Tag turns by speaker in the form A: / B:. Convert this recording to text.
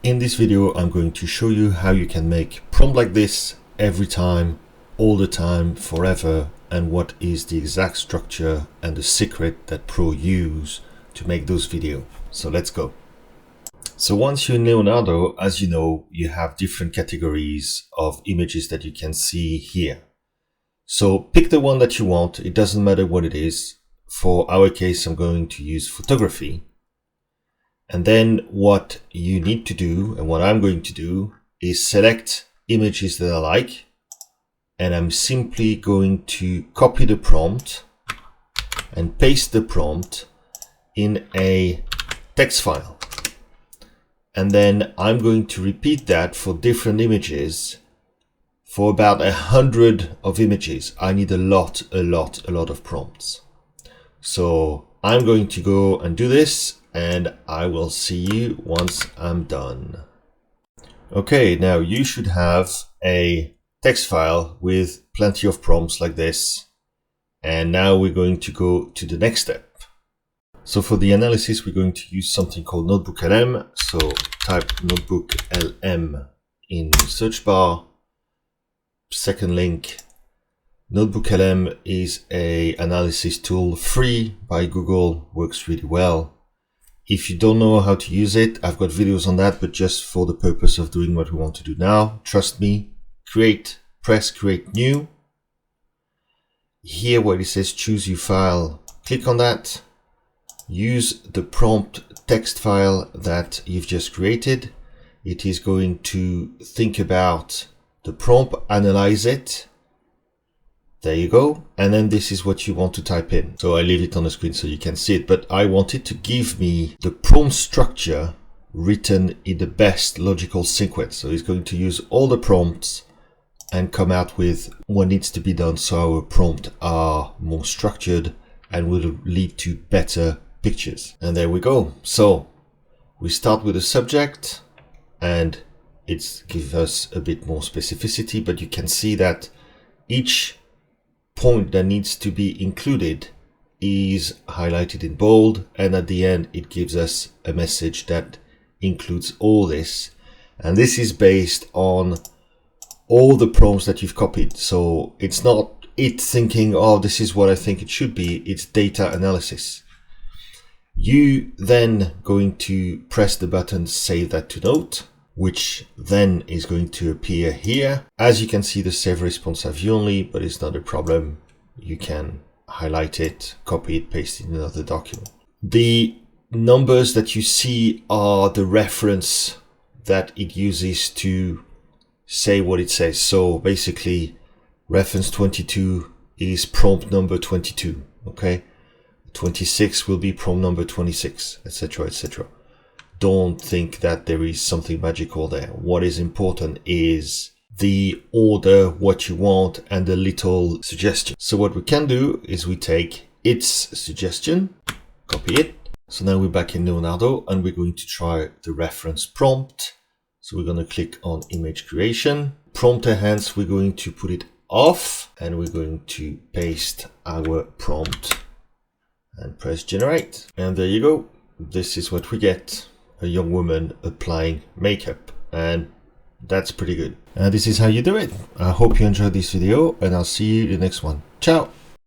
A: In this video, I'm going to show you how you can make prompt like this every time, all the time, forever, and what is the exact structure and the secret that pro use to make those videos. So let's go. So once you're in Leonardo, as you know, you have different categories of images that you can see here. So pick the one that you want. It doesn't matter what it is. For our case, I'm going to use photography. And then what you need to do, and what I'm going to do, is select images that I like. And I'm simply going to copy the prompt and paste the prompt in a text file. And then I'm going to repeat that for different images for about 100 of images. I need a lot of prompts. So I'm going to go and do this, and I will see you once I'm done. Okay, now you should have a text file with plenty of prompts like this. And now we're going to go to the next step. So for the analysis, we're going to use something called notebooklm. So type notebooklm in the search bar. Second link. Notebooklm is an analysis tool free by Google, works really well. If you don't know how to use it, I've got videos on that, but just for the purpose of doing what we want to do now, trust me, press create new. Here where it says choose your file, click on that. Use the prompt text file that you've just created. It is going to think about the prompt, analyze it. There you go. And then this is what you want to type in. So I leave it on the screen so you can see it, but I want it to give me the prompt structure written in the best logical sequence. So it's going to use all the prompts and come out with what needs to be done so our prompts are more structured and will lead to better pictures. And there we go. So we start with the subject and it gives us a bit more specificity, but you can see that each point that needs to be included is highlighted in bold, and at the end it gives us a message that includes all this, and this is based on all the prompts that you've copied. So it's not it thinking, oh, this is what I think it should be. It's data analysis. You then going to press the button save that to note, which then is going to appear here. As you can see, the save response are view only, but it's not a problem. You can highlight it, copy it, paste it in another document. The numbers that you see are the reference that it uses to say what it says. So basically, reference 22 is prompt number 22, okay? 26 will be prompt number 26, etc., etc. Don't think that there is something magical there. What is important is the order, what you want, and the little suggestion. So what we can do is we take its suggestion, copy it. So now we're back in Leonardo and we're going to try the reference prompt. So we're going to click on image creation. Prompt enhance, we're going to put it off and we're going to paste our prompt and press generate. And there you go. This is what we get. A young woman applying makeup, and that's pretty good. And this is how you do it. I hope you enjoyed this video, and I'll see you in the next one. Ciao.